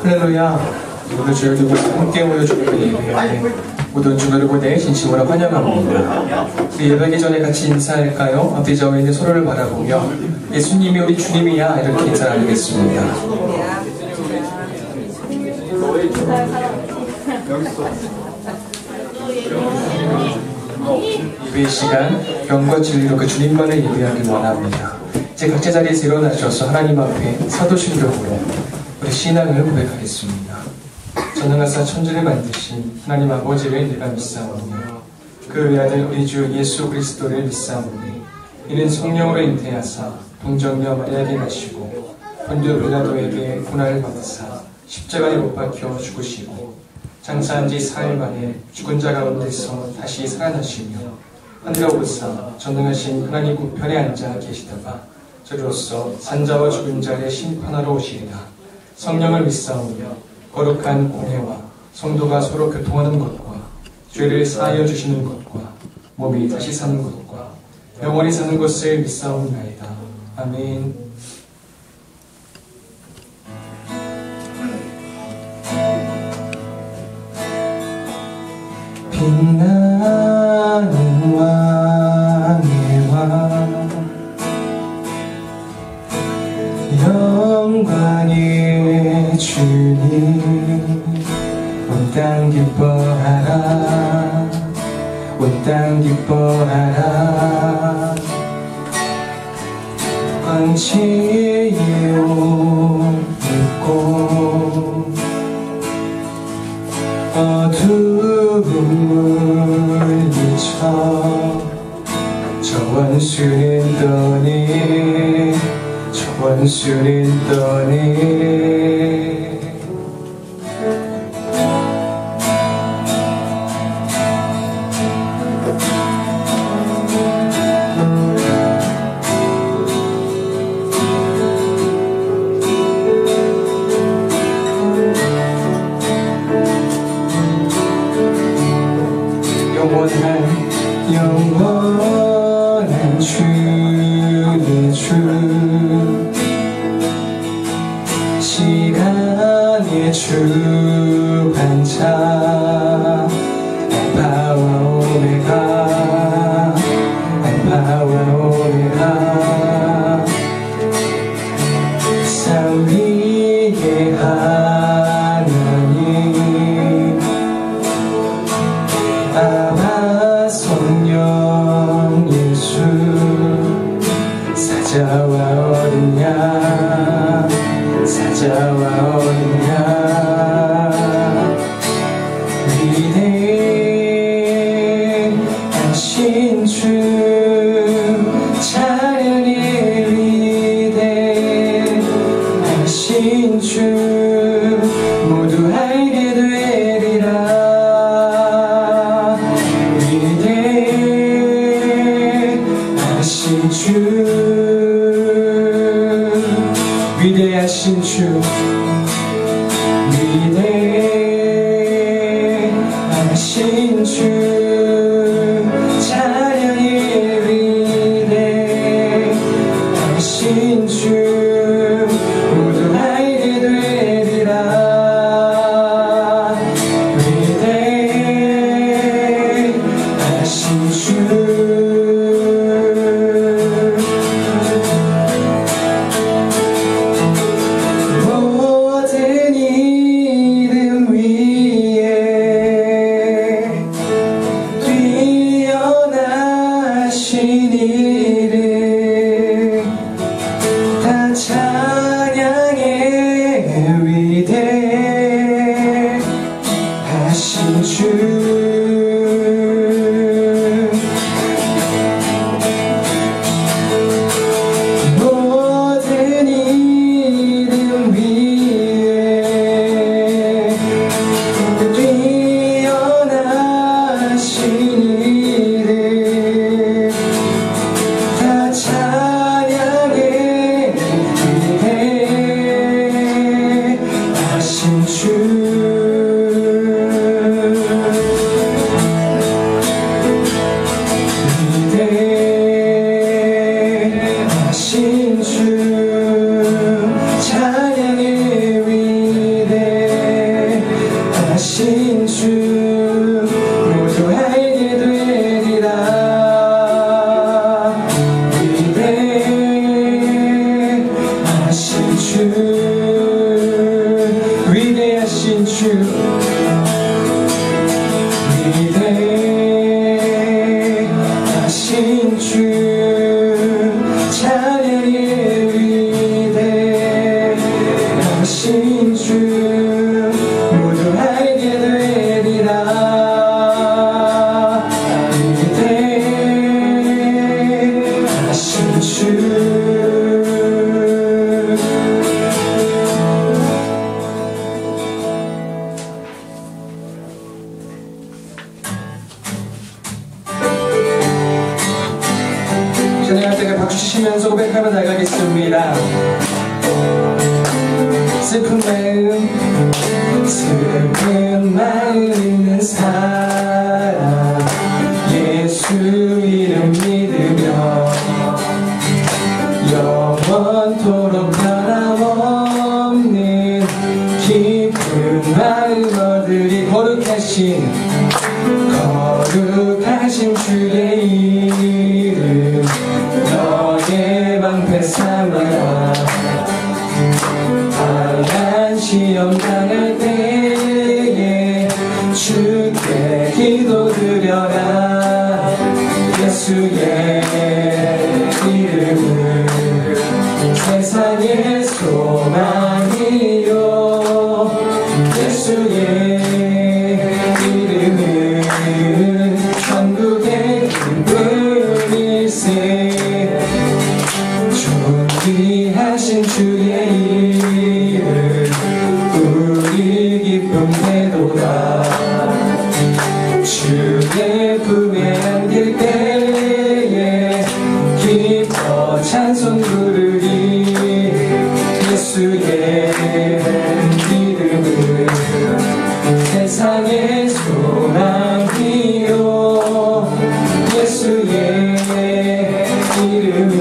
할렐루야. 오늘 주를 두고 함께 모여주는 그 예배에 모든 주를 보내 진심으로 환영합니다. 우리 예배하기 전에 같이 인사할까요? 앞에 저에 있는 서로를 바라보며 예수님이 우리 주님이야 이렇게 인사 나누겠습니다. 예배 시간 영과 진리로 그 주님만을 예배하길 원합니다. 이제 각자 자리에서 일어나셔서 하나님 앞에 사도신 격으로 우리 신앙을 고백하겠습니다. 전능하사 천지를 만드신 하나님 아버지를 내가 믿사오니 그 외아들 우리 주 예수 그리스도를 믿사오니 이는 성령으로 잉태하사 동정녀 마리아에게 나시고 본디오 빌라도에게 고난을 받으사 십자가에 못 박혀 죽으시고 장사한 지 4일 만에 죽은 자 가운데서 다시 살아나시며 하늘에 오르사 전능하신 하나님 우편에 앉아 계시다가 저로서 산자와 죽은 자를 심판하러 오시리라. 성령을 믿사오며 거룩한 공회와 성도가 서로 교통하는 것과 죄를 사하여 주시는 것과 몸이 다시 사는 것과 영원히 사는 것을 믿사옵나이다. 아멘. 빛나는 왕의 왕 영광의 주님 온 땅 기뻐하라 온 땅 기뻐하라 광채의 옷 입고 어두움을 미쳐 저 원수는 떠내 저 원수는 떠내 영원한 주의 주 시간의 주 반차 알파와 오메가 알파와 오메가 산 위의 하나님 아바 성령 예수 사자와 어린 양 사자와 어린 양 위대하신 주 찬양이 위대하신 주 모두 알게 되리라 위대하신 주 위대하신 주 찬양이 위대하신 주 모두 알게 되리라 위대하신 주 하신 주 모두 알게 되리라. 위대하신 주 위대하신 주 위대하신 주 찬양의 위대하신 주 모두 알게 되리라. 위대하신 주 찬양할 때가 박수 치시면서 고백하며 나가겠습니다. 슬픈 마음 있는 사람 예수 이름 믿으며 영원토록 변함없는 깊은 마음 얻으리. 거룩하신 주의 이름 너의 방패 삼아 다양한 시험 당할 때에 주께 기도드려라. 예수의 이름은 세상의 소망이요 예수의 이름은 천국의 기쁨일세. 존귀하신 주의 이름 우리 기쁨 되도다. 주의 품에 안길 때에 기뻐 찬송 부르리. 예수의 이름은 세상의 소망이요 예수의 이름은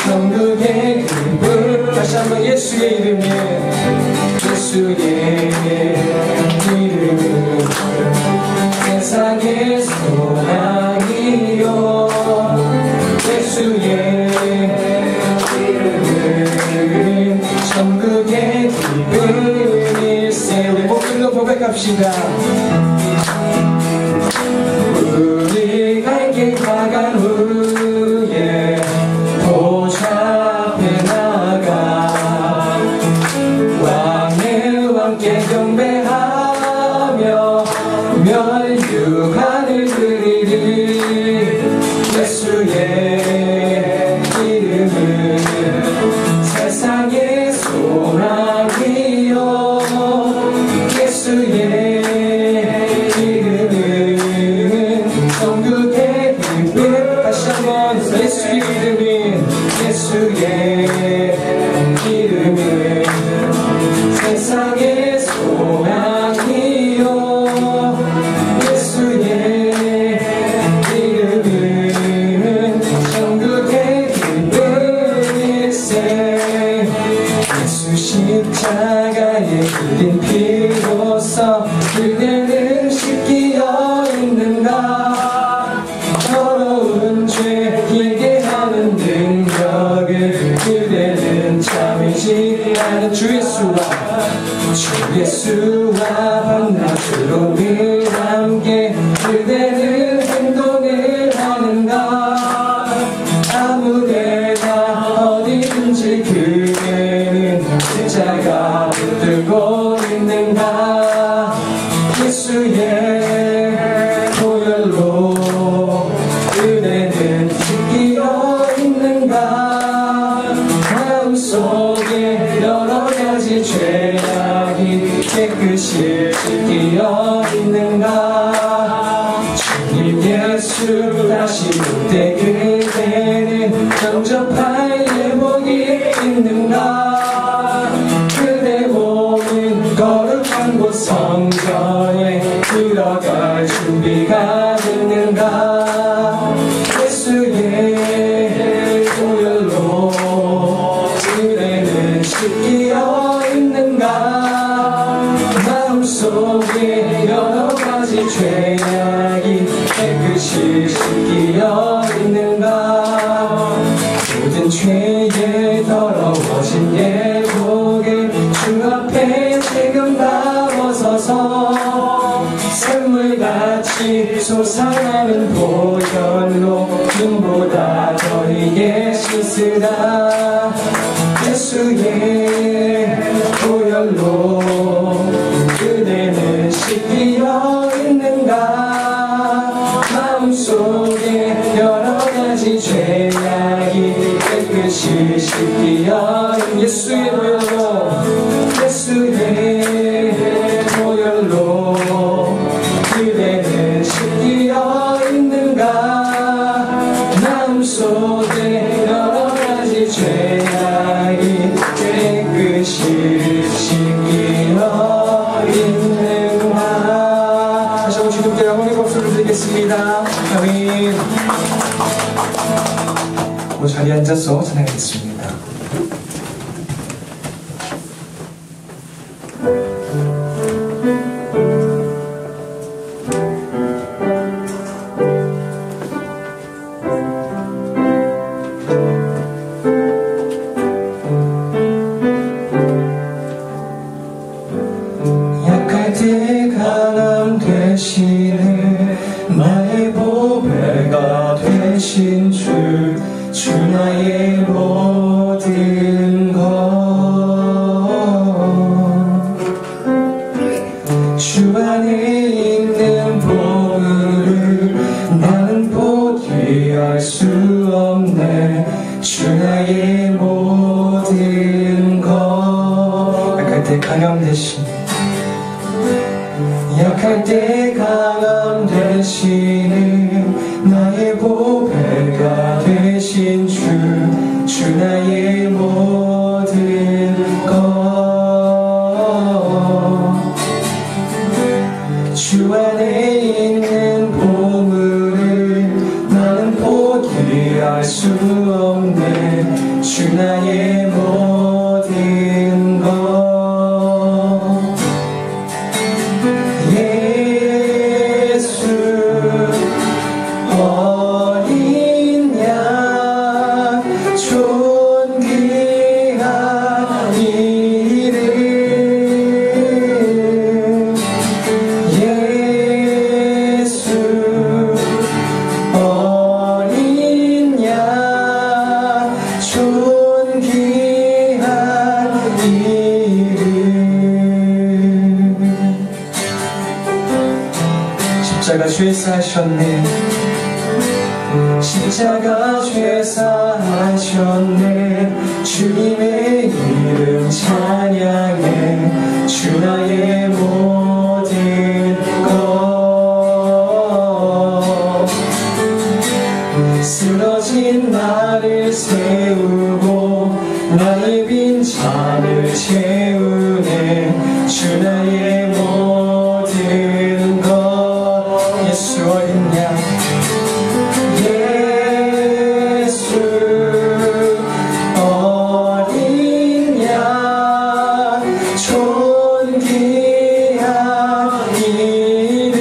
천국의 기쁨. 다시 한번 예수의 이름에 예수의 이름은 세상의 소망이요 예수의 이름은 천국의 기쁨일세. 우리 목소리로 고백합시다. 우리 갈 길 다간 후에 보좌 앞에 나가 왕의 왕께 경배하며 멸류관을 드리리. 예수의 이름은 세상의 소망이요 예수의 이름은 천국의 기쁨. 다시 한번 예수의 이름은 예수의 이름은 세상의 소망이요 예수의 이름은 천국의 기쁨일세. 예수 십자가에 흘린 피로써 그대는 씻기어 있는가. 더러운 죄 예개하는 능력을 그대는 참으지 않은 주 예수와 밤낮으로 늘 함께 그대는 행동을 하는가. 아무데나 어디든지 그대는 십자가 붙들고 있는가. 예수의 보혈로 그대는 씻기어 있는가. 마음속에 여러 가지 죄악이 깨끗이 씻기어 있는가. 주님 예수 다시 올 때 그대는 영접할 예복이 있는가. 그대 몸은 거룩한 곳 성전에 들어갈 준비가 됐는가. 예수의 보혈로 그대는 씻기어 있는가. 마음 마음속에 여러 가지 죄악이 깨끗이 씻기어 있는가. 모든 죄에 더러워진 예복에 주 앞에 지금 다 벗어서 샘물같이 솟아나는 보혈로 눈보다 더 이게 씻으라. 예수의 보혈로 그대는 씻기어 있는가. 마음속에 여러 가지 죄악이 깨끗이 씻기어 예수의 보혈로 예수의 보혈로 그대는 씻기어 있는가. 마음속에 여러 가지 죄악이 깨끗이 씻기어 있는가. 다시 한번 주님께 영광의 박수를 드리겠습니다. 아멘. 자리에 앉아서 찬양하겠습니다. 약할 때 강함 되시는 나의 보배가 되신 주 나의 모든 것. 주 안에 있는 보물을 나는 포기할 수 없네. 주 나의 모든 것. 약할 때 강함 대신 약할 때 강함 되시는 나의 보배가 되신 주 나의 모든 것. 주 안에 있는 보물을 나는 포기할 수 없네. 주 나의 모든 것. 십자가 죄사하셨네. 십자가 죄사하셨네. 주님의 이름 찬양해. 주 나의 모든 것. 쓰러진 나를 세우고 나의 빈 잔을 채우네. 주 나의 모든 것. 예수 어린 양 예수 어린 양 존귀한 이름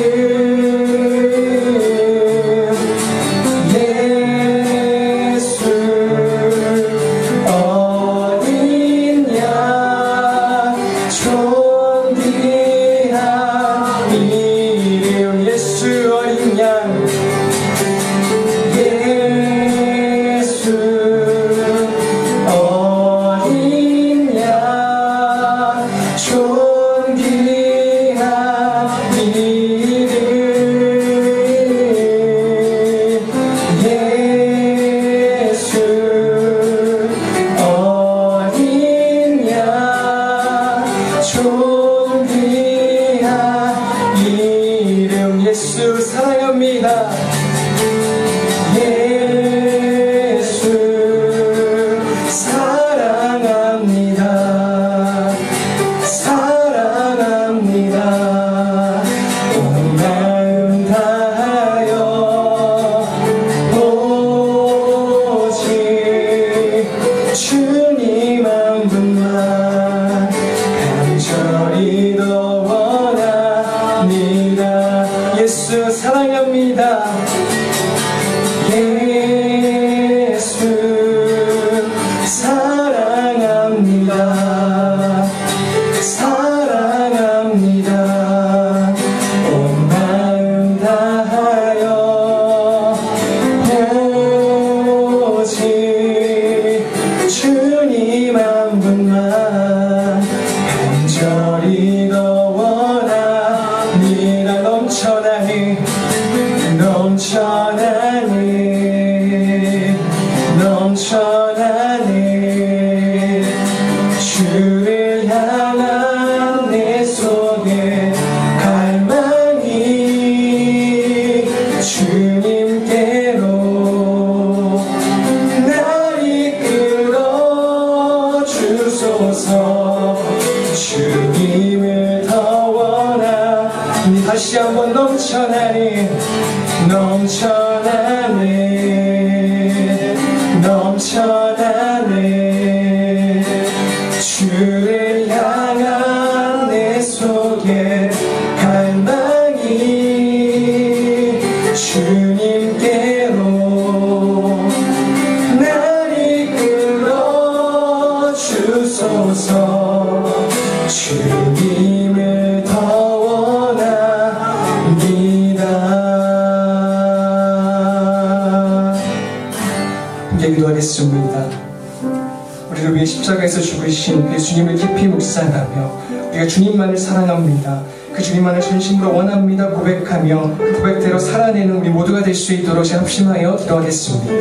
예수 어린 양 존귀한 이름 예수 어린 양 예수 어린 양 존귀한 이름 예수 어린 양 존귀한 이름 예수 사랑합니다. 예수 사랑합니다. 사랑합니다. 온 마음 다하여 오직 주님 한 분만 간절히 더 원하네. 주님을 더 원하니 다시 한번 넘쳐나는 주를 향한 내 속에 갈망이 주님께로 날 이끌어 주소서. 주님을 더 원합니다. 함께 기도하겠습니다. 우리를 위해 십자가에서 죽으신 예수님을 깊이 묵상하며 우리가 주님만을 사랑합니다. 그 주님만을 전심으로 원합니다 고백하며 그 고백대로 살아내는 우리 모두가 될 수 있도록 합심하여 기도하겠습니다.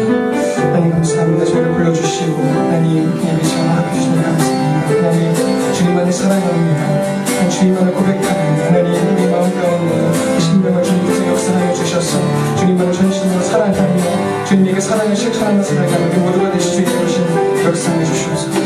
하나님 감사합니다. 저희를 불러주시고 하나님 예배 전화해 주시면 감사합니다. 하나님 주님만을 사랑합니다. 주님만을 고백합니다. 하나님 우리 마음 가운데 신명을 주님께서 역사하여 주셔서 주님만을 전심으로 사랑하며 주님에게 사랑을 실천하며 살아가는 우리 모두가 될 수 있도록 역사해 주시옵소서.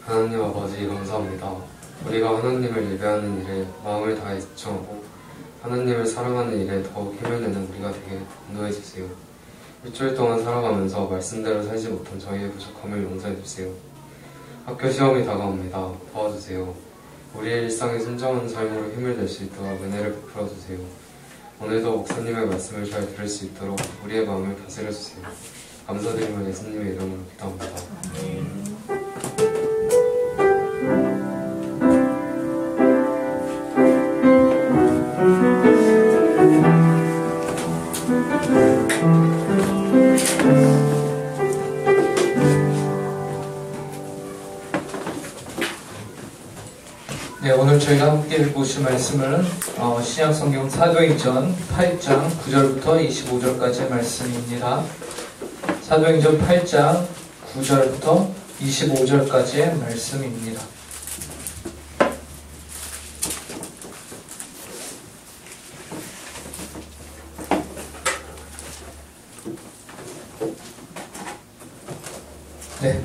하나님 아버지 감사합니다. 우리가 하나님을 예배하는 일에 마음을 다해 집중하고 하나님을 사랑하는 일에 더욱 힘을 내는 우리가 되게 인도해주세요. 일주일 동안 살아가면서 말씀대로 살지 못한 저희의 부족함을 용서해주세요. 학교 시험이 다가옵니다. 도와주세요. 우리의 일상에 순정한 삶으로 힘을 낼 수 있도록 은혜를 베풀어주세요. 오늘도 목사님의 말씀을 잘 들을 수 있도록 우리의 마음을 다스려주세요. 감사드리며 예수님의 이름으로 기도합니다. 네, 오늘 저희가 함께 보실 말씀은 신약성경 사도행전 8장 9절부터 25절까지의 말씀입니다. 사도행전 8장 9절부터 25절까지의 말씀입니다. 네,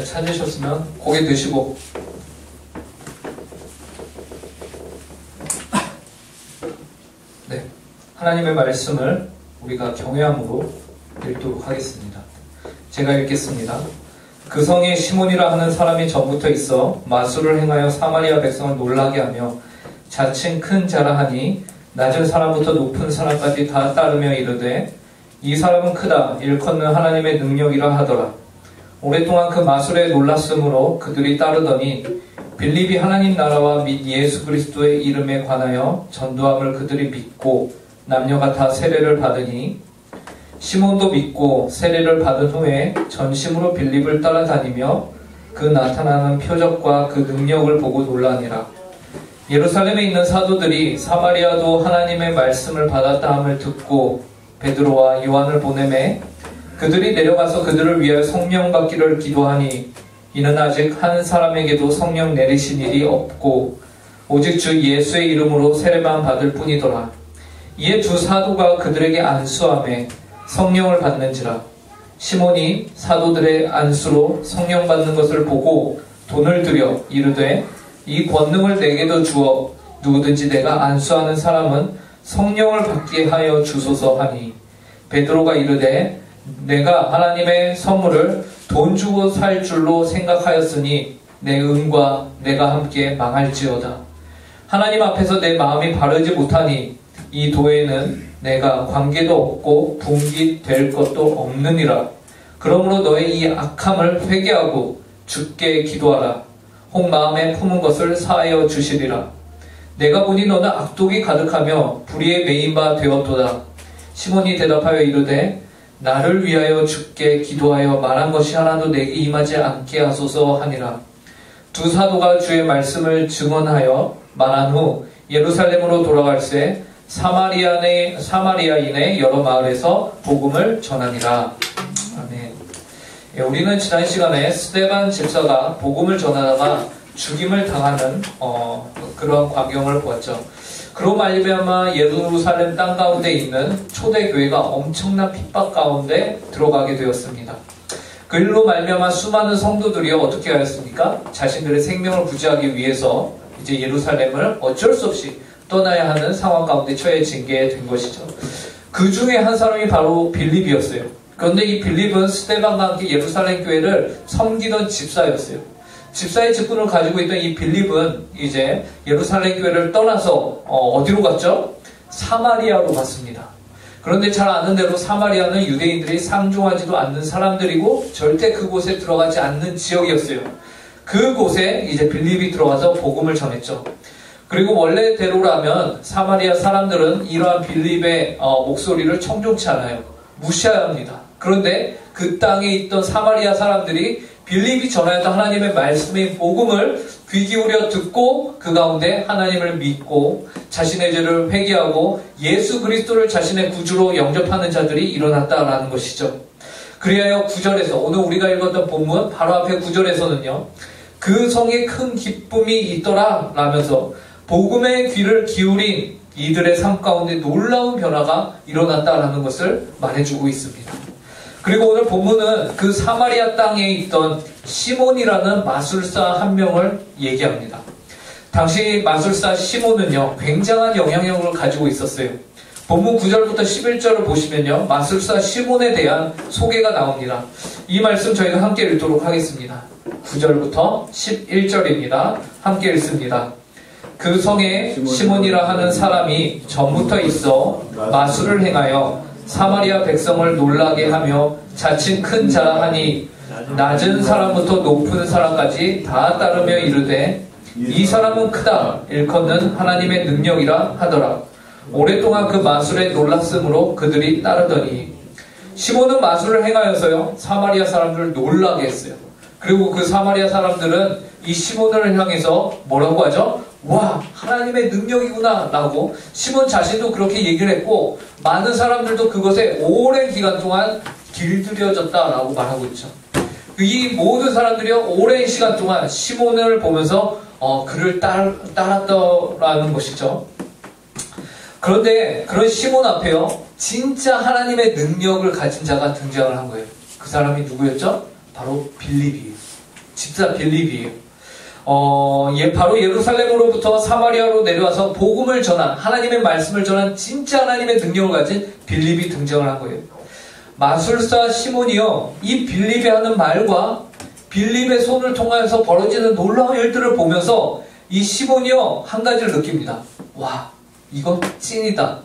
찾으셨으면 고개 드시고 네, 하나님의 말씀을 우리가 경외함으로 읽도록 하겠습니다. 제가 읽겠습니다. 그 성에 시몬이라 하는 사람이 전부터 있어 마술을 행하여 사마리아 백성을 놀라게 하며 자칭 큰 자라하니 낮은 사람부터 높은 사람까지 다 따르며 이르되 이 사람은 크다 일컫는 하나님의 능력이라 하더라. 오랫동안 그 마술에 놀랐으므로 그들이 따르더니 빌립이 하나님 나라와 및 예수 그리스도의 이름에 관하여 전도함을 그들이 믿고 남녀가 다 세례를 받으니 시몬도 믿고 세례를 받은 후에 전심으로 빌립을 따라다니며 그 나타나는 표적과 그 능력을 보고 놀라니라. 예루살렘에 있는 사도들이 사마리아도 하나님의 말씀을 받았다 함을 듣고 베드로와 요한을 보내매 그들이 내려가서 그들을 위하여 성령 받기를 기도하니 이는 아직 한 사람에게도 성령 내리신 일이 없고 오직 주 예수의 이름으로 세례만 받을 뿐이더라. 이에 두 사도가 그들에게 안수하며 성령을 받는지라. 시몬이 사도들의 안수로 성령 받는 것을 보고 돈을 들여 이르되 이 권능을 내게도 주어 누구든지 내가 안수하는 사람은 성령을 받게 하여 주소서 하니 베드로가 이르되 내가 하나님의 선물을 돈 주고 살 줄로 생각하였으니 내 은과 내가 함께 망할지어다. 하나님 앞에서 내 마음이 바르지 못하니 이 도에는 내가 관계도 없고 분기될 것도 없느니라. 그러므로 너의 이 악함을 회개하고 주께 기도하라. 혹 마음에 품은 것을 사하여 주시리라. 내가 보니 너는 악독이 가득하며 불의에 매인 바 되었도다. 시몬이 대답하여 이르되 나를 위하여 주께 기도하여 말한 것이 하나도 내게 임하지 않게 하소서 하니라. 두 사도가 주의 말씀을 증언하여 말한 후 예루살렘으로 돌아갈새 사마리아인의 여러 마을에서 복음을 전하니라. 아멘. 예, 우리는 지난 시간에 스데반 집사가 복음을 전하다가 죽임을 당하는 그런 광경을 보았죠. 그로 말미암아 예루살렘 땅 가운데 있는 초대교회가 엄청난 핍박 가운데 들어가게 되었습니다. 그 일로 말미암아 수많은 성도들이 어떻게 하였습니까? 자신들의 생명을 구제하기 위해서 이제 예루살렘을 어쩔 수 없이 떠나야 하는 상황 가운데 처해지게 된 것이죠. 그 중에 한 사람이 바로 빌립이었어요. 그런데 이 빌립은 스데반과 함께 예루살렘 교회를 섬기던 집사였어요. 집사의 직분을 가지고 있던 이 빌립은 이제 예루살렘 교회를 떠나서 어디로 갔죠? 사마리아로 갔습니다. 그런데 잘 아는 대로 사마리아는 유대인들이 상종하지도 않는 사람들이고 절대 그곳에 들어가지 않는 지역이었어요. 그곳에 이제 빌립이 들어가서 복음을 전했죠. 그리고 원래대로라면 사마리아 사람들은 이러한 빌립의 목소리를 청종치 않아요. 무시합니다. 그런데 그 땅에 있던 사마리아 사람들이 빌립이 전하였던 하나님의 말씀의 복음을 귀 기울여 듣고 그 가운데 하나님을 믿고 자신의 죄를 회개하고 예수 그리스도를 자신의 구주로 영접하는 자들이 일어났다라는 것이죠. 그리하여 9절에서 오늘 우리가 읽었던 본문 바로 앞에 9절에서는요. 그 성에 큰 기쁨이 있더라 라면서 복음의 귀를 기울인 이들의 삶 가운데 놀라운 변화가 일어났다라는 것을 말해주고 있습니다. 그리고 오늘 본문은 그 사마리아 땅에 있던 시몬이라는 마술사 한 명을 얘기합니다. 당시 마술사 시몬은요, 굉장한 영향력을 가지고 있었어요. 본문 9절부터 11절을 보시면요, 마술사 시몬에 대한 소개가 나옵니다. 이 말씀 저희가 함께 읽도록 하겠습니다. 9절부터 11절입니다. 함께 읽습니다. 그 성에 시몬이라 하는 사람이 전부터 있어 마술을 행하여 사마리아 백성을 놀라게 하며 자칭 큰 자하니 낮은 사람부터 높은 사람까지 다 따르며 이르되 이 사람은 크다 일컫는 하나님의 능력이라 하더라. 오랫동안 그 마술에 놀랐으므로 그들이 따르더니 시몬은 마술을 행하여서요 사마리아 사람들을 놀라게 했어요. 그리고 그 사마리아 사람들은 이 시몬을 향해서 뭐라고 하죠? 와, 하나님의 능력이구나 라고 시몬 자신도 그렇게 얘기를 했고 많은 사람들도 그것에 오랜 기간 동안 길들여졌다라고 말하고 있죠. 이 모든 사람들이 오랜 시간 동안 시몬을 보면서 그를 따랐더라는 것이죠. 그런데 그런 시몬 앞에요 진짜 하나님의 능력을 가진 자가 등장을 한 거예요. 그 사람이 누구였죠? 바로 빌립이에요. 집사 빌립이에요. 바로 예루살렘으로부터 사마리아로 내려와서 복음을 전한 하나님의 말씀을 전한 진짜 하나님의 능력을 가진 빌립이 등장을 한 거예요. 마술사 시몬이요 이 빌립이 하는 말과 빌립의 손을 통하여서 벌어지는 놀라운 일들을 보면서 이 시몬이요 한 가지를 느낍니다. 와, 이건 찐이다.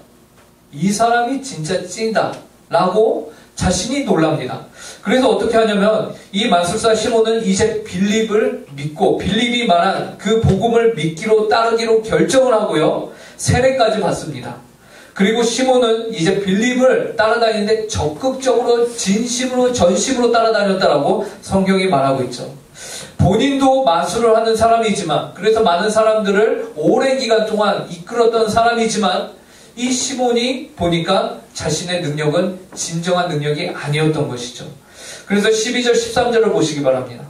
이 사람이 진짜 찐이다 라고 자신이 놀랍니다. 그래서 어떻게 하냐면 이 마술사 시몬은 이제 빌립을 믿고 빌립이 말한 그 복음을 믿기로 따르기로 결정을 하고요 세례까지 받습니다. 그리고 시몬은 이제 빌립을 따라다니는데 적극적으로 진심으로 전심으로 따라다녔다라고 성경이 말하고 있죠. 본인도 마술을 하는 사람이지만 그래서 많은 사람들을 오랜 기간 동안 이끌었던 사람이지만 이 시몬이 보니까 자신의 능력은 진정한 능력이 아니었던 것이죠. 그래서 12절 13절을 보시기 바랍니다.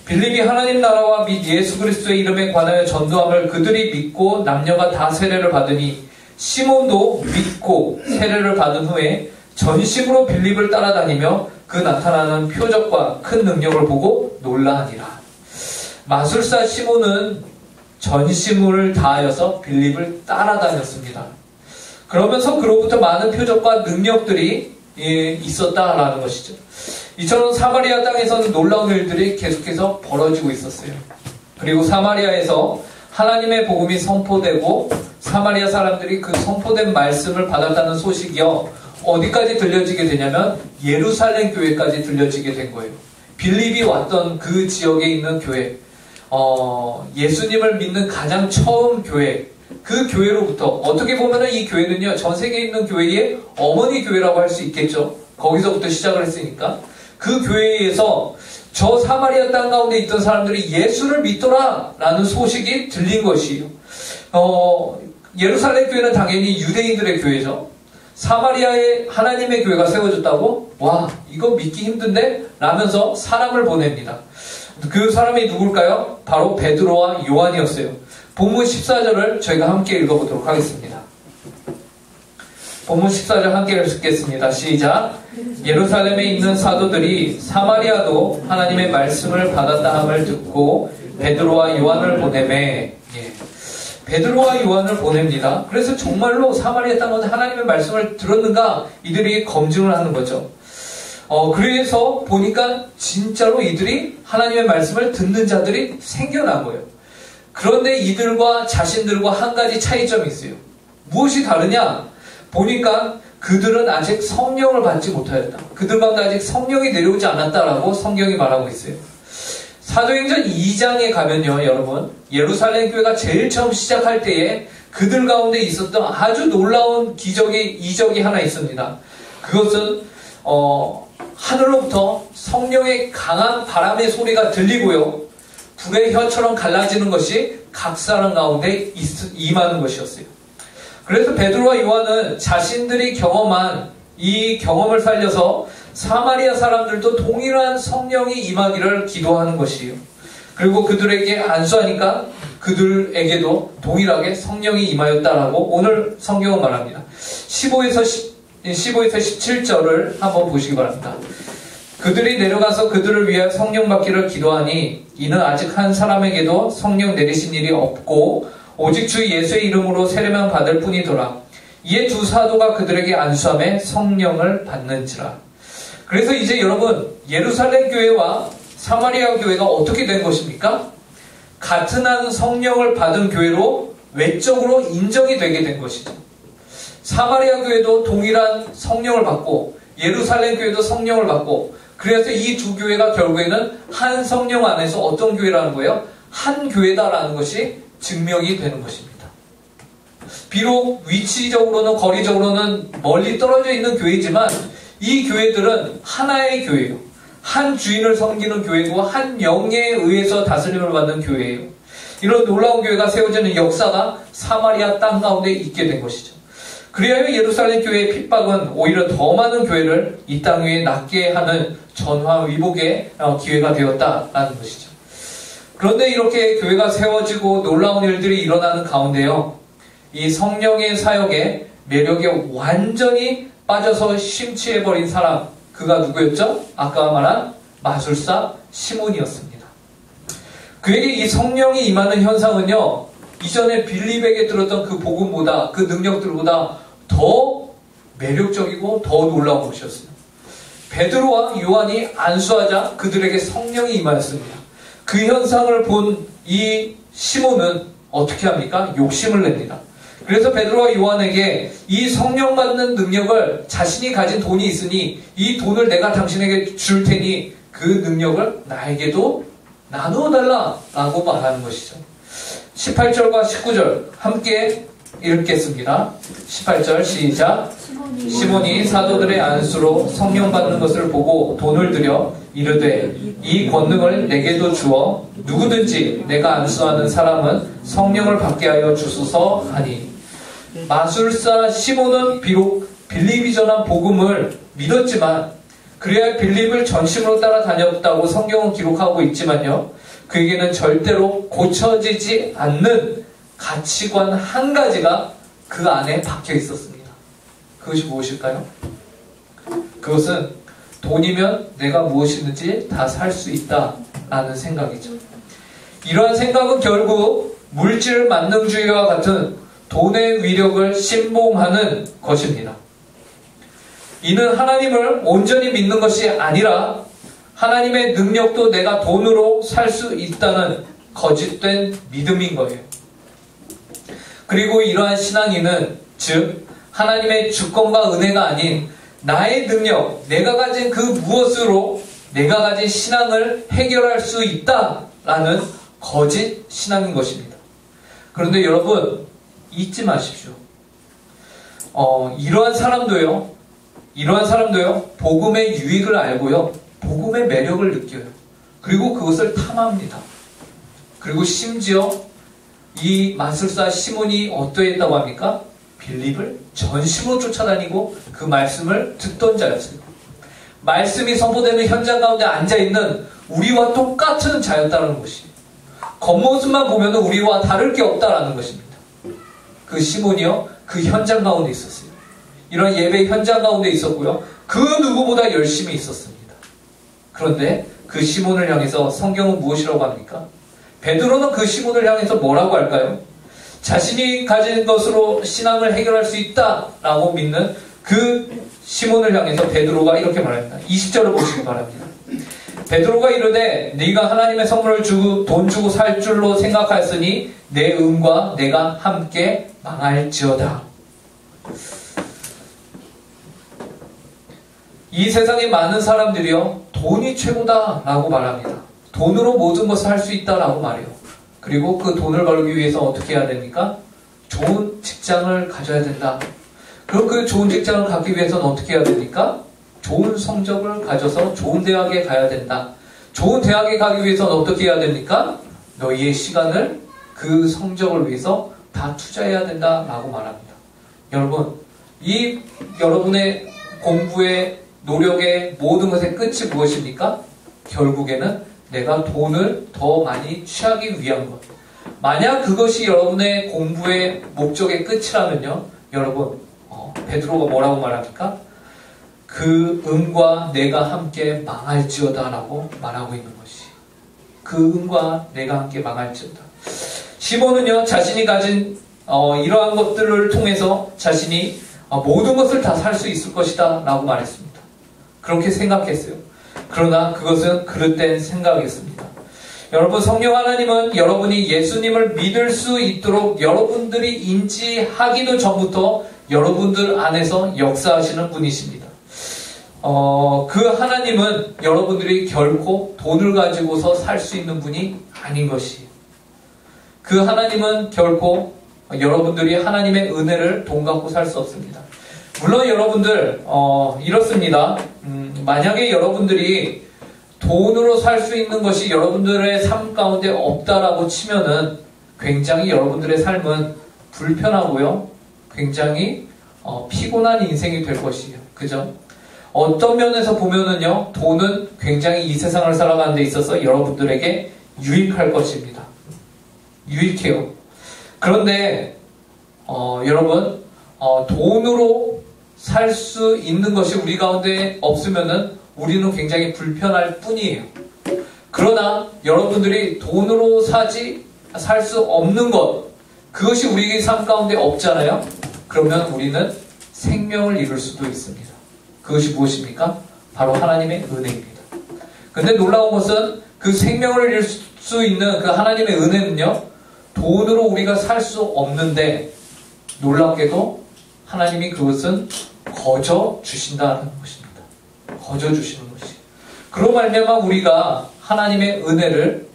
빌립이 하나님 나라와 및 예수 그리스도의 이름에 관하여 전도함을 그들이 믿고 남녀가 다 세례를 받으니 시몬도 믿고 세례를 받은 후에 전심으로 빌립을 따라다니며 그 나타나는 표적과 큰 능력을 보고 놀라하니라. 마술사 시몬은 전심을 다하여서 빌립을 따라다녔습니다. 그러면서 그로부터 많은 표적과 능력들이 있었다라는 것이죠. 이처럼 사마리아 땅에서는 놀라운 일들이 계속해서 벌어지고 있었어요. 그리고 사마리아에서 하나님의 복음이 선포되고 사마리아 사람들이 그 선포된 말씀을 받았다는 소식이요 어디까지 들려지게 되냐면 예루살렘 교회까지 들려지게 된 거예요. 빌립이 왔던 그 지역에 있는 교회, 예수님을 믿는 가장 처음 교회, 그 교회로부터 어떻게 보면 이 교회는요 전 세계에 있는 교회의 어머니 교회라고 할 수 있겠죠. 거기서부터 시작을 했으니까 그 교회에서 저 사마리아 땅 가운데 있던 사람들이 예수를 믿더라 라는 소식이 들린 것이에요. 예루살렘 교회는 당연히 유대인들의 교회죠. 사마리아에 하나님의 교회가 세워졌다고? 와, 이거 믿기 힘든데? 라면서 사람을 보냅니다. 그 사람이 누굴까요? 바로 베드로와 요한이었어요. 본문 14절을 저희가 함께 읽어보도록 하겠습니다. 본문 14절 함께 읽겠습니다. 시작. 예루살렘에 있는 사도들이 사마리아도 하나님의 말씀을 받았다 함을 듣고 베드로와 요한을 보내매, 베드로와 요한을 보냅니다. 그래서 정말로 사마리아 땅은 하나님의 말씀을 들었는가? 이들이 검증을 하는 거죠. 그래서 보니까 진짜로 이들이 하나님의 말씀을 듣는 자들이 생겨난 거예요. 그런데 이들과 자신들과 한 가지 차이점이 있어요. 무엇이 다르냐? 보니까 그들은 아직 성령을 받지 못하였다. 그들 가운데 아직 성령이 내려오지 않았다라고 성경이 말하고 있어요. 사도행전 2장에 가면요, 여러분, 예루살렘 교회가 제일 처음 시작할 때에 그들 가운데 있었던 아주 놀라운 이적이 하나 있습니다. 그것은 하늘로부터 성령의 강한 바람의 소리가 들리고요, 불의 혀처럼 갈라지는 것이 각 사람 가운데 임하는 것이었어요. 그래서 베드로와 요한은 자신들이 경험한 이 경험을 살려서 사마리아 사람들도 동일한 성령이 임하기를 기도하는 것이에요. 그리고 그들에게 안수하니까 그들에게도 동일하게 성령이 임하였다라고 오늘 성경은 말합니다. 15에서 17절을 한번 보시기 바랍니다. 그들이 내려가서 그들을 위하여 성령 받기를 기도하니 이는 아직 한 사람에게도 성령 내리신 일이 없고 오직 주 예수의 이름으로 세례만 받을 뿐이더라. 이에 두 사도가 그들에게 안수하며 성령을 받는지라. 그래서 이제 여러분, 예루살렘 교회와 사마리아 교회가 어떻게 된 것입니까? 같은 한 성령을 받은 교회로 외적으로 인정이 되게 된 것이죠. 사마리아 교회도 동일한 성령을 받고 예루살렘 교회도 성령을 받고, 그래서 이 두 교회가 결국에는 한 성령 안에서 어떤 교회라는 거예요? 한 교회다라는 것이 증명이 되는 것입니다. 비록 위치적으로는 거리적으로는 멀리 떨어져 있는 교회지만 이 교회들은 하나의 교회예요. 한 주인을 섬기는 교회고 한 영에 의해서 다스림을 받는 교회예요. 이런 놀라운 교회가 세워지는 역사가 사마리아 땅 가운데 있게 된 것이죠. 그리하여 예루살렘 교회의 핍박은 오히려 더 많은 교회를 이 땅 위에 낳게 하는 전화위복의 기회가 되었다라는 것이죠. 그런데 이렇게 교회가 세워지고 놀라운 일들이 일어나는 가운데요, 이 성령의 사역에 매력에 완전히 빠져서 심취해버린 사람, 그가 누구였죠? 아까 말한 마술사 시몬이었습니다. 그에게 이 성령이 임하는 현상은요, 이전에 빌립에게 들었던 그 복음보다, 그 능력들보다 더 매력적이고 더 놀라운 것이었어요. 베드로와 요한이 안수하자 그들에게 성령이 임하였습니다. 그 현상을 본 이 시몬은 어떻게 합니까? 욕심을 냅니다. 그래서 베드로와 요한에게 이 성령 받는 능력을, 자신이 가진 돈이 있으니 이 돈을 내가 당신에게 줄 테니 그 능력을 나에게도 나누어 달라라고 말하는 것이죠. 18절과 19절 함께 읽겠습니다. 18절 시작. 시몬이 사도들의 안수로 성령 받는 것을 보고 돈을 들여 이르되 이 권능을 내게도 주어 누구든지 내가 안수하는 사람은 성령을 받게 하여 주소서 하니. 마술사 시몬은 비록 빌립이 전한 복음을 믿었지만, 그래야 빌립을 전심으로 따라다녔다고 성경은 기록하고 있지만요, 그에게는 절대로 고쳐지지 않는 가치관 한 가지가 그 안에 박혀 있었습니다. 그것이 무엇일까요? 그것은 돈이면 내가 무엇이든지 다 살 수 있다라는 생각이죠. 이러한 생각은 결국 물질 만능주의와 같은 돈의 위력을 신봉하는 것입니다. 이는 하나님을 온전히 믿는 것이 아니라 하나님의 능력도 내가 돈으로 살 수 있다는 거짓된 믿음인 거예요. 그리고 이러한 신앙인은, 즉 하나님의 주권과 은혜가 아닌 나의 능력, 내가 가진 그 무엇으로 내가 가진 신앙을 해결할 수 있다라는 거짓 신앙인 것입니다. 그런데 여러분, 잊지 마십시오. 이러한 사람도요, 복음의 유익을 알고요, 복음의 매력을 느껴요. 그리고 그것을 탐합니다. 그리고 심지어 이 마술사 시몬이 어떠했다고 합니까? 빌립을 전심으로 쫓아다니고 그 말씀을 듣던 자였어요. 말씀이 선포되는 현장 가운데 앉아있는 우리와 똑같은 자였다는 것이, 겉모습만 보면 우리와 다를 게 없다라는 것입니다. 그 시몬이요, 그 현장 가운데 있었어요. 이런 예배 현장 가운데 있었고요, 그 누구보다 열심히 있었습니다. 그런데 그 시몬을 향해서 성경은 무엇이라고 합니까? 베드로는 그 시몬을 향해서 뭐라고 할까요? 자신이 가진 것으로 신앙을 해결할 수 있다라고 믿는 그 시몬을 향해서 베드로가 이렇게 말합니다. 20절을 보시기 바랍니다. 베드로가 이르되 네가 하나님의 선물을 주고 돈 주고 살 줄로 생각하였으니 내 은과 내가 함께 망할지어다. 이 세상에 많은 사람들이요, 돈이 최고다라고 말합니다. 돈으로 모든 것을 할 수 있다라고 말해요. 그리고 그 돈을 벌기 위해서 어떻게 해야 됩니까? 좋은 직장을 가져야 된다. 그리고 그 좋은 직장을 갖기 위해서는 어떻게 해야 됩니까? 좋은 성적을 가져서 좋은 대학에 가야 된다. 좋은 대학에 가기 위해서는 어떻게 해야 됩니까? 너희의 시간을 그 성적을 위해서 다 투자해야 된다라고 말합니다. 여러분, 이 여러분의 공부의 노력의 모든 것의 끝이 무엇입니까? 결국에는 내가 돈을 더 많이 취하기 위한 것. 만약 그것이 여러분의 공부의 목적의 끝이라면요, 여러분, 베드로가 뭐라고 말합니까? 그 은과 내가 함께 망할지어다 라고 말하고 있는 것이, 그 은과 내가 함께 망할지어다. 시몬은요, 자신이 가진 이러한 것들을 통해서 자신이 모든 것을 다 살 수 있을 것이다 라고 말했습니다. 그렇게 생각했어요. 그러나 그것은 그릇된 생각이었습니다. 여러분, 성령 하나님은 여러분이 예수님을 믿을 수 있도록 여러분들이 인지하기도 전부터 여러분들 안에서 역사하시는 분이십니다. 그 하나님은 여러분들이 결코 돈을 가지고서 살 수 있는 분이 아닌 것이에요. 그 하나님은 결코 여러분들이 하나님의 은혜를 돈 갖고 살 수 없습니다. 물론 여러분들 이렇습니다. 만약에 여러분들이 돈으로 살 수 있는 것이 여러분들의 삶 가운데 없다라고 치면은 굉장히 여러분들의 삶은 불편하고요, 굉장히 피곤한 인생이 될 것이에요. 그죠? 어떤 면에서 보면은요, 돈은 굉장히 이 세상을 살아가는 데 있어서 여러분들에게 유익할 것입니다. 유익해요. 그런데 여러분, 돈으로 살 수 있는 것이 우리 가운데 없으면은 우리는 굉장히 불편할 뿐이에요. 그러나 여러분들이 돈으로 살 수 없는 것, 그것이 우리의 삶 가운데 없잖아요. 그러면 우리는 생명을 잃을 수도 있습니다. 그것이 무엇입니까? 바로 하나님의 은혜입니다. 근데 놀라운 것은 그 생명을 잃을 수 있는 그 하나님의 은혜는요, 돈으로 우리가 살 수 없는데 놀랍게도 하나님이 그것은 거저 주신다는 것입니다. 거저 주시는 것이. 그로 말미암아 우리가 하나님의 은혜를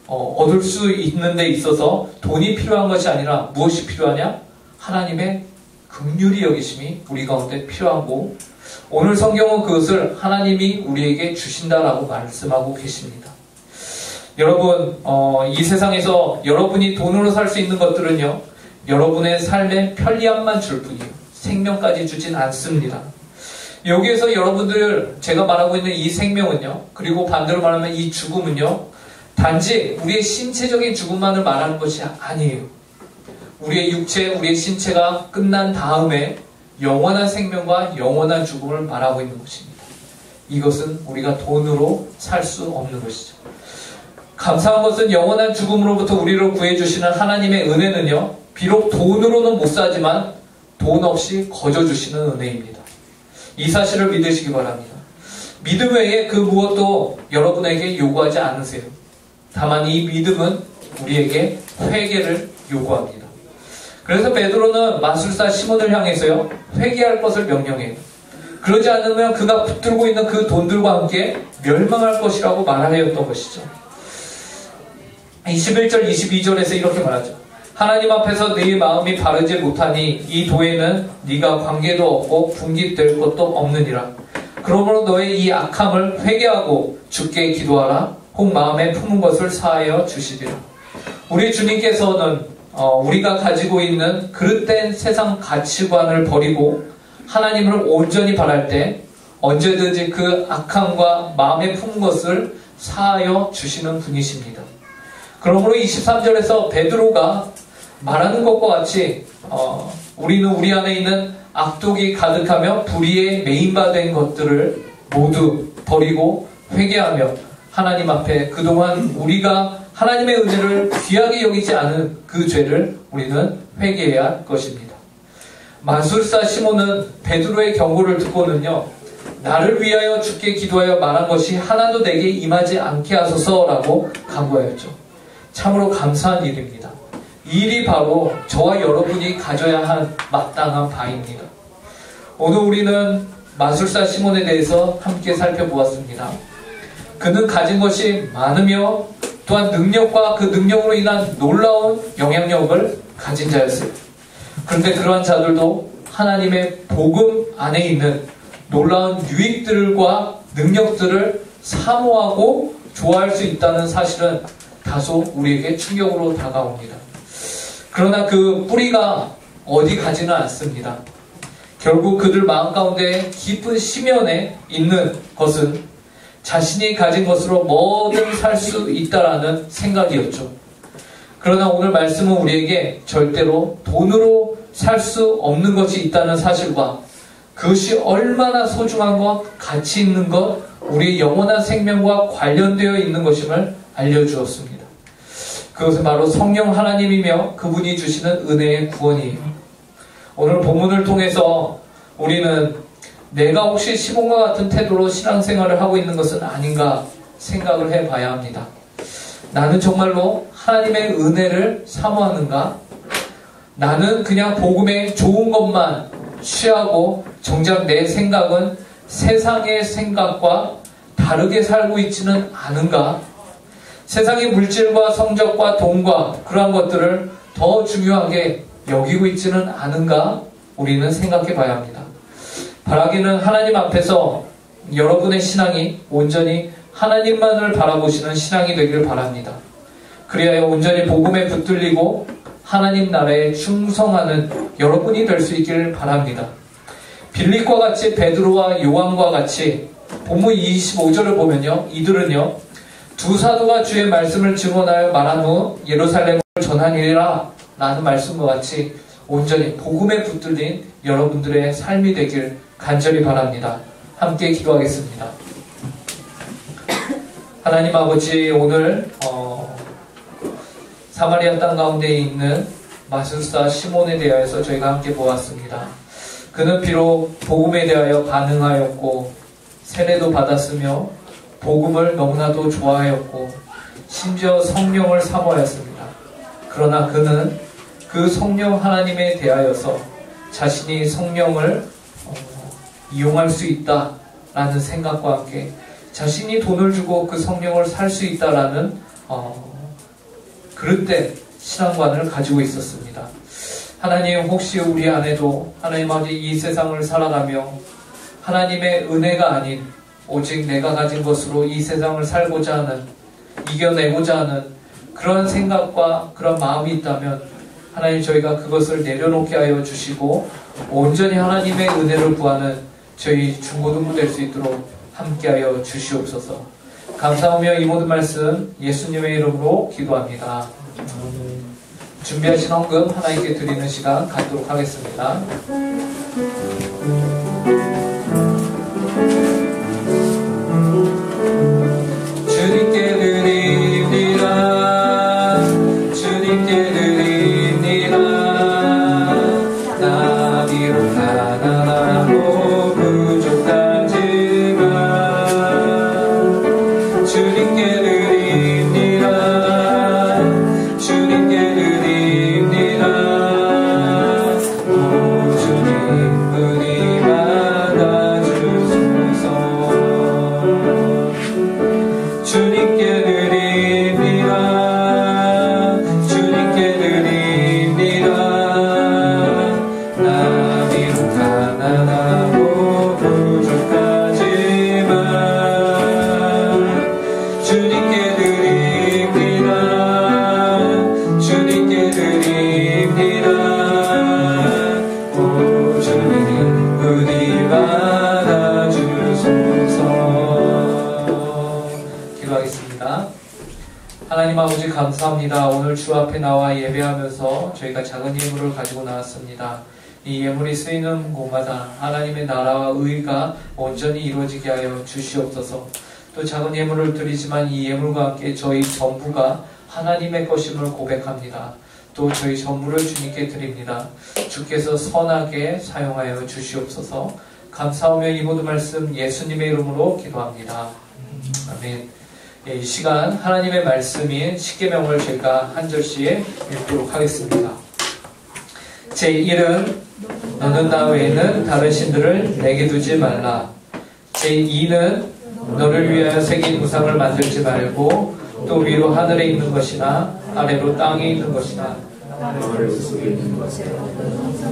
얻을 수 있는 데 있어서 돈이 필요한 것이 아니라 무엇이 필요하냐? 하나님의 긍휼히 여기심이 우리 가운데 필요하고, 오늘 성경은 그것을 하나님이 우리에게 주신다라고 말씀하고 계십니다. 여러분, 이 세상에서 여러분이 돈으로 살 수 있는 것들은요, 여러분의 삶의 편리함만 줄 뿐이에요. 생명까지 주진 않습니다. 여기에서 여러분들, 제가 말하고 있는 이 생명은요, 그리고 반대로 말하면 이 죽음은요, 단지 우리의 신체적인 죽음만을 말하는 것이 아니에요. 우리의 육체, 우리의 신체가 끝난 다음에 영원한 생명과 영원한 죽음을 말하고 있는 것입니다. 이것은 우리가 돈으로 살 수 없는 것이죠. 감사한 것은 영원한 죽음으로부터 우리를 구해주시는 하나님의 은혜는요, 비록 돈으로는 못 사지만 돈 없이 거저 주시는 은혜입니다. 이 사실을 믿으시기 바랍니다. 믿음 외에 그 무엇도 여러분에게 요구하지 않으세요. 다만 이 믿음은 우리에게 회개를 요구합니다. 그래서 베드로는 마술사 시몬을 향해서요, 회개할 것을 명령해요. 그러지 않으면 그가 붙들고 있는 그 돈들과 함께 멸망할 것이라고 말하였던 것이죠. 21절 22절에서 이렇게 말하죠. 하나님 앞에서 네 마음이 바르지 못하니 이 도에는 네가 관계도 없고 분깃될 것도 없느니라. 그러므로 너의 이 악함을 회개하고 주께 기도하라. 혹 마음에 품은 것을 사하여 주시리라. 우리 주님께서는 우리가 가지고 있는 그릇된 세상 가치관을 버리고 하나님을 온전히 바랄 때 언제든지 그 악함과 마음에 품은 것을 사하여 주시는 분이십니다. 그러므로 23절에서 베드로가 말하는 것과 같이 우리는 우리 안에 있는 악독이 가득하며 불의에 매인바된 것들을 모두 버리고 회개하며 하나님 앞에 그동안 우리가 하나님의 은혜를 귀하게 여기지 않은 그 죄를 우리는 회개해야 할 것입니다. 마술사 시몬은 베드로의 경고를 듣고는요, 나를 위하여 주께 기도하여 말한 것이 하나도 내게 임하지 않게 하소서라고 간구하였죠. 참으로 감사한 일입니다. 이 일이 바로 저와 여러분이 가져야 한 마땅한 바입니다. 오늘 우리는 마술사 시몬에 대해서 함께 살펴보았습니다. 그는 가진 것이 많으며 또한 능력과 그 능력으로 인한 놀라운 영향력을 가진 자였어요. 그런데 그러한 자들도 하나님의 복음 안에 있는 놀라운 유익들과 능력들을 사모하고 좋아할 수 있다는 사실은 다소 우리에게 충격으로 다가옵니다. 그러나 그 뿌리가 어디 가지는 않습니다. 결국 그들 마음 가운데 깊은 심연에 있는 것은 자신이 가진 것으로 뭐든 살 수 있다라는 생각이었죠. 그러나 오늘 말씀은 우리에게 절대로 돈으로 살 수 없는 것이 있다는 사실과 그것이 얼마나 소중한 것, 가치 있는 것, 우리의 영원한 생명과 관련되어 있는 것임을 알려주었습니다. 그것은 바로 성령 하나님이며 그분이 주시는 은혜의 구원이에요. 오늘 본문을 통해서 우리는 내가 혹시 시몬과 같은 태도로 신앙생활을 하고 있는 것은 아닌가 생각을 해봐야 합니다. 나는 정말로 하나님의 은혜를 사모하는가? 나는 그냥 복음의 좋은 것만 취하고 정작 내 생각은 세상의 생각과 다르게 살고 있지는 않은가? 세상의 물질과 성적과 돈과 그러한 것들을 더 중요하게 여기고 있지는 않은가? 우리는 생각해 봐야 합니다. 바라기는 하나님 앞에서 여러분의 신앙이 온전히 하나님만을 바라보시는 신앙이 되길 바랍니다. 그리하여 온전히 복음에 붙들리고 하나님 나라에 충성하는 여러분이 될 수 있길 바랍니다. 빌립과 같이 베드로와 요한과 같이 본문 25절을 보면요, 이들은요 두 사도가 주의 말씀을 증언하여 말한 후 예루살렘을 전하니라 라는 말씀과 같이 온전히 복음에 붙들린 여러분들의 삶이 되길 간절히 바랍니다. 함께 기도하겠습니다. 하나님 아버지, 오늘 사마리아 땅 가운데 있는 마술사 시몬에 대하여서 저희가 함께 보았습니다. 그는 비록 복음에 대하여 반응하였고 세례도 받았으며 복음을 너무나도 좋아하였고 심지어 성령을 사모하였습니다. 그러나 그는 그 성령 하나님에 대하여서 자신이 성령을 이용할 수 있다라는 생각과 함께 자신이 돈을 주고 그 성령을 살 수 있다라는 그릇된 신앙관을 가지고 있었습니다. 하나님, 혹시 우리 안에도 하나님 아버지 이 세상을 살아가며 하나님의 은혜가 아닌 오직 내가 가진 것으로 이 세상을 살고자 하는, 이겨내고자 하는 그런 생각과 그런 마음이 있다면 하나님, 저희가 그것을 내려놓게 하여 주시고 온전히 하나님의 은혜를 구하는 저희 중고등부 될 수 있도록 함께하여 주시옵소서. 감사하며 이 모든 말씀 예수님의 이름으로 기도합니다. 준비하신 헌금 하나님께 드리는 시간 갖도록 하겠습니다. 주님께 드립니다. 주님께 드립니다. 나 비록 가난하고 부족하지만 주님께 드립니다. 주님께 드립니다. 오 주님 은혜 받아주소서. 주님께 드립니다. 주님께 드립니다. 나 비록 가난하고 하나님 아버지 감사합니다. 오늘 주 앞에 나와 예배하면서 저희가 작은 예물을 가지고 나왔습니다. 이 예물이 쓰이는 곳마다 하나님의 나라와 의가 온전히 이루어지게 하여 주시옵소서. 또 작은 예물을 드리지만 이 예물과 함께 저희 전부가 하나님의 것임을 고백합니다. 또 저희 전부를 주님께 드립니다. 주께서 선하게 사용하여 주시옵소서. 감사하며 이 모든 말씀 예수님의 이름으로 기도합니다. 아멘. 이 시간 하나님의 말씀인 십계명을 제가 한 절씩 읽도록 하겠습니다. 제1은 너는 나 외에는 다른 신들을 내게 두지 말라. 제2는 너를 위하여 새긴 우상을 만들지 말고 또 위로 하늘에 있는 것이나 아래로 땅에 있는 것이나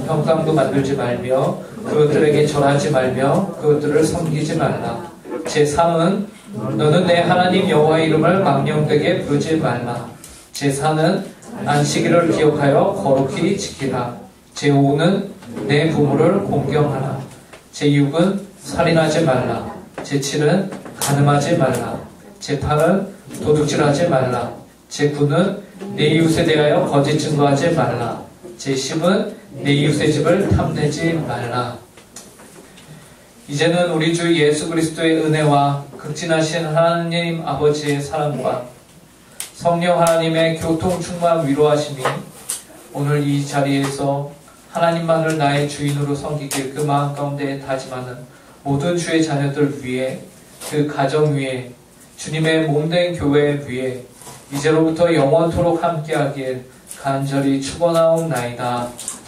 형상도 만들지 말며 그것들에게 절하지 말며 그것들을 섬기지 말라. 제3은 너는 내 하나님 여호와의 이름을 망령되게 부르지 말라. 제4는 안식일을 기억하여 거룩히 지키라. 제5는 내 부모를 공경하라. 제6은 살인하지 말라. 제7은 간음하지 말라. 제8은 도둑질하지 말라. 제9는 내 이웃에 대하여 거짓 증거하지 말라. 제10은 내 이웃의 집을 탐내지 말라. 이제는 우리 주 예수 그리스도의 은혜와 극진하신 하나님 아버지의 사랑과 성령 하나님의 교통 충만 위로하심이 오늘 이 자리에서 하나님만을 나의 주인으로 섬기길 그 마음 가운데 다짐하는 모든 주의 자녀들 위해 그 가정 위에 주님의 몸된 교회 위에 이제로부터 영원토록 함께하길 간절히 축원하옵나이다.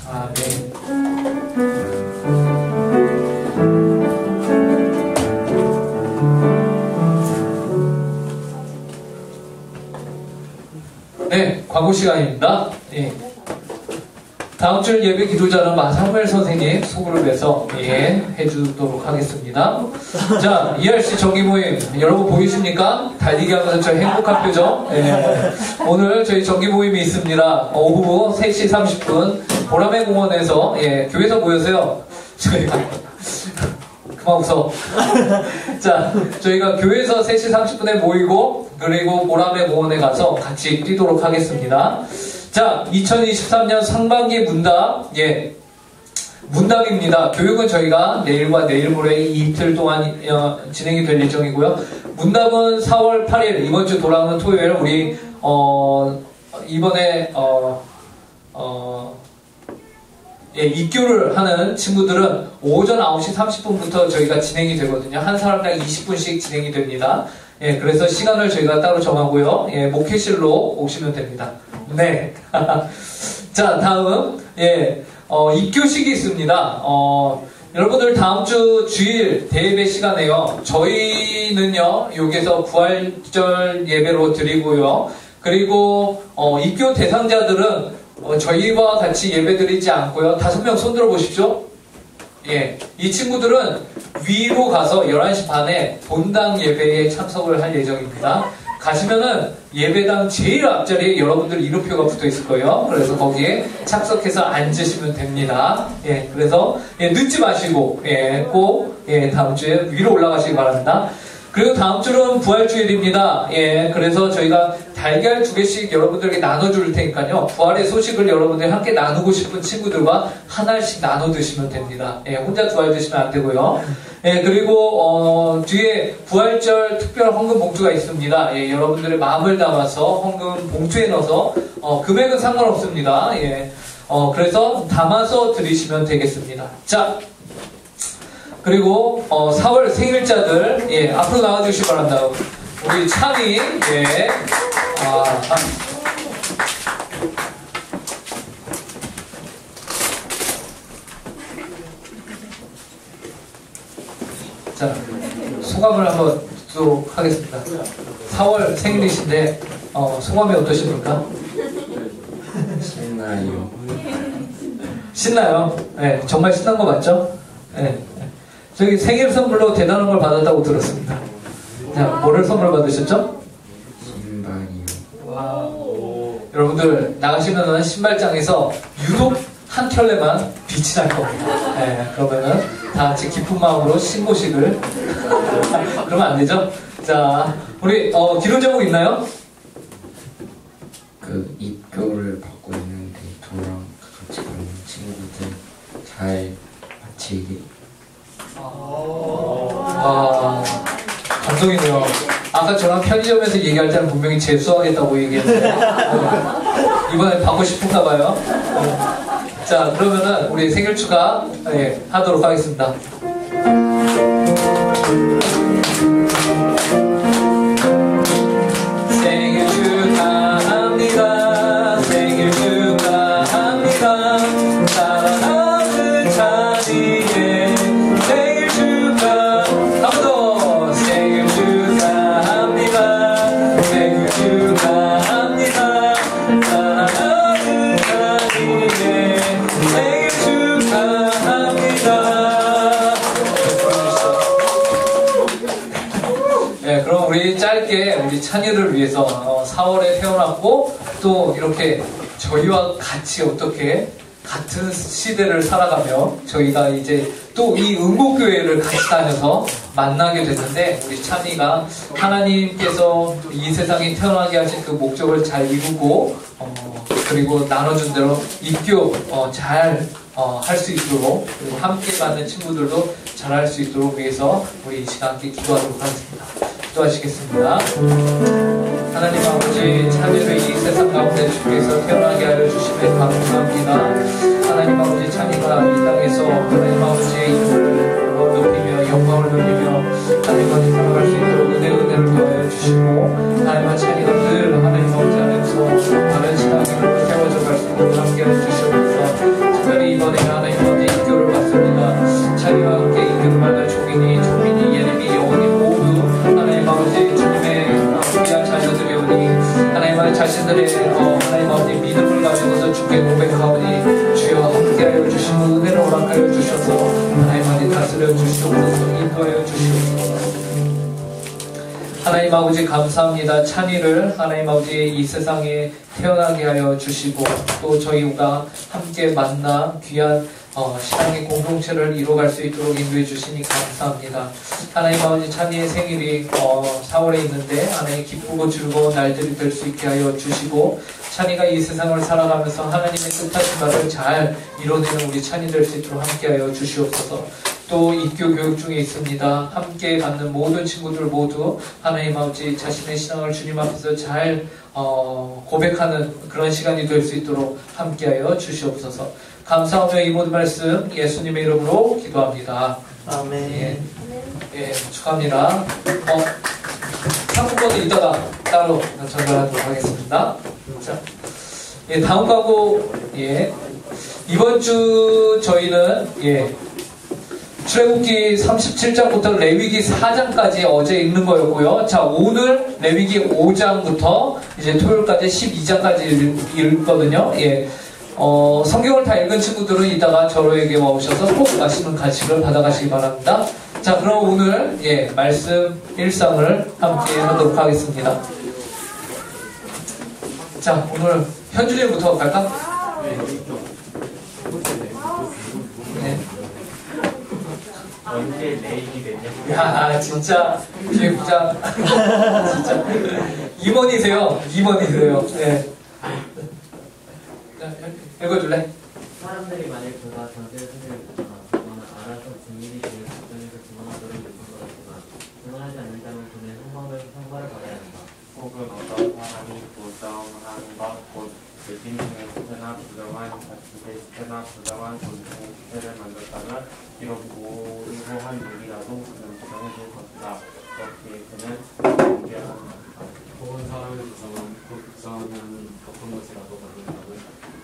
아멘. 네, 광고 시간입니다. 예. 다음 주 예배 기도자는 마사무엘 선생님 소그룹에서 해주도록 하겠습니다. 자, ERC 정기 모임 여러분 보이십니까? 달리기 하면서 저 행복한 표정. 오늘 저희 정기 모임이 있습니다. 오후 3시 30분 보라매 공원에서 교회에서 모여서요. 저희가 그만 웃어. 자, 저희가 교회에서 3시 30분에 모이고 그리고 보라매 공원에 가서 같이 뛰도록 하겠습니다. 자, 2023년 상반기 문답, 문답입니다. 교육은 저희가 내일과 내일 모레 이틀 동안 진행이 될 예정이고요. 문답은 4월 8일, 이번 주 돌아오는 토요일, 우리, 이번에, 입교를 하는 친구들은 오전 9시 30분부터 저희가 진행이 되거든요. 한 사람당 20분씩 진행이 됩니다. 그래서 시간을 저희가 따로 정하고요. 목회실로 오시면 됩니다. 네. 자, 다음, 입교식이 있습니다. 여러분들 다음 주 주일 대예배 시간에요. 저희는요, 여기서 부활절 예배로 드리고요. 그리고, 입교 대상자들은 저희와 같이 예배 드리지 않고요. 5명 손 들어 보십시오. 이 친구들은 위로 가서 11시 반에 본당 예배에 참석을 할 예정입니다. 가시면은 예배당 제일 앞자리에 여러분들 이름표가 붙어 있을 거예요. 그래서 거기에 착석해서 앉으시면 됩니다. 그래서 늦지 마시고 꼭 다음 주에 위로 올라가시기 바랍니다. 그리고 다음 주는 부활주일입니다. 그래서 저희가 달걀 2개씩 여러분들에게 나눠줄 테니까요. 부활의 소식을 여러분들이 함께 나누고 싶은 친구들과 하나씩 나눠 드시면 됩니다. 혼자 2알 드시면 안 되고요. 그리고 뒤에 부활절 특별 헌금 봉투가 있습니다. 여러분들의 마음을 담아서 헌금 봉투에 넣어서 금액은 상관없습니다. 그래서 담아서 드리시면 되겠습니다. 자, 그리고 4월 생일자들 앞으로 나와주시기 바랍니다. 우리 찬이 자, 소감을 한번 듣도록 하겠습니다. 4월 생일이신데 소감이 어떠십니까? 신나요. 신나요? 정말 신난 거 맞죠? 저기 생일 선물로 대단한 걸 받았다고 들었습니다. 자, 뭐를 선물 받으셨죠? 신발이요. 와우. 여러분들 나가시면은 신발장에서 유독 한 켤레만 빛이 날 겁니다. 그러면은 다 같이 기쁜 마음으로 신고식을 그러면 안 되죠? 자, 우리 기도 제목 있나요? 와, 감동이네요. 아까 저랑 편의점에서 얘기할 때는 분명히 재수하겠다고 얘기했는데 이번엔 받고 싶은가 봐요. 자, 그러면은 우리 생일 축하 하도록 하겠습니다. 생일 축하합니다. 생일 축하합니다. 사랑하는 찬이의 생일 축하. 한 번 더. 생일 축하합니다. 생일 축하합니다. 사랑하는 찬이의 생일 축하합니다. 네, 그럼 우리 짧게 우리 찬이를 위해서 4월에 태어났고 또 이렇게 저희와 같이 어떻게 같은 시대를 살아가며 저희가 이제 또 이 응곡교회를 같이 다녀서 만나게 됐는데 우리 찬이가 하나님께서 이 세상에 태어나게 하신 그 목적을 잘 이루고 그리고 나눠준 대로 입교 잘 할 수 있도록 그리고 함께 가는 친구들도 잘 할 수 있도록 위해서 우리 이 시간 함께 기도하도록 하겠습니다. 기도하시겠습니다. 하나님 아버지 찬이를 이 세상 가운데 주께서 태어나게 하여 주심에 감사합니다. 하나님 아버지 찬이가 이 땅에서 하나님 아버지의 이름을 높이며 영광을 돌리며 하나님 아버지 살아갈 수 있도록 은혜를 더하여 주시고 하나님 아버지 찬이가 늘 하나님 아버지 안에서 바른 신앙으로 세워져 갈 수 있도록 함께하여 주시옵소서. 특별히 이번에 하나님 아버지 인교를 받습니다. 찬이와 함께 인교를 받는 종민이 예림이 영원히 모두 하나님 아버지 주님의 귀한 자녀들이오니 하나님 아버지 자신들의 하나님 아버지 믿음을 가지고서 주께 고백하오니 주여 함께하여 주시고 은혜를 허락하여 주셔서 하나님 아버지 다스려 주시옵소서. 인도하여 주시옵소서. 하나님 아버지 감사합니다. 찬이를 하나님 아버지 이 세상에 태어나게 하여 주시고 또 저희가 함께 만나 귀한 신앙의 공동체를 이루어갈 수 있도록 인도해 주시니 감사합니다. 하나님 아버지 찬이의 생일이 4월에 있는데 하나님 기쁘고 즐거운 날들이 될 수 있게 하여 주시고 찬이가 이 세상을 살아가면서 하나님의 뜻하신 바를 잘 이뤄내는 우리 찬이 될 수 있도록 함께 하여 주시옵소서. 또 입교 교육 중에 있습니다. 함께 받는 모든 친구들 모두 하나님 아버지 자신의 신앙을 주님 앞에서 잘 고백하는 그런 시간이 될 수 있도록 함께하여 주시옵소서. 감사하며 이 모든 말씀 예수님의 이름으로 기도합니다. 아멘. 축하합니다. 상품권은 이따가 따로 전달하도록 하겠습니다. 자, 다음 광고 이번 주 저희는 출애굽기 37장부터 레위기 4장까지 어제 읽는 거였고요. 자, 오늘 레위기 5장부터 이제 토요일까지 12장까지 읽거든요. 성경을 다 읽은 친구들은 이따가 저로에게 와오셔서 꼭 맛있는 간식을 받아가시기 바랍니다. 자, 그럼 오늘 말씀 일상을 함께 하도록 하겠습니다. 자, 오늘 현준이부터 갈까? 네. 언제 내일이 되냐? 야, 진짜 기획부장 진짜 임원이세요. 네. 읽어줄래? 사람들이 만약 그가 전세를 손해를 받거나 알아서 증인이 되는 작전에서 증언하도록 요청 받았지만 증언하지 않는 자는 돈의 형벌을 받아야 한다. 혹은 어떤 사람이 부정한 것, 곧 대신 중에 시체나 부정한 자식의 시체나 부정한 존중의 시체를 만졌다면 비록 모르고 한 일이라도 그는 부정해질 것이다. 그렇게 그는 공개한다. 혹은 사람의 부정한 어떤 것이라도 만든다면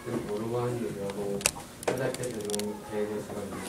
그 모르고 한 일이라도 깨닫게 되는 계획의 시간입니다.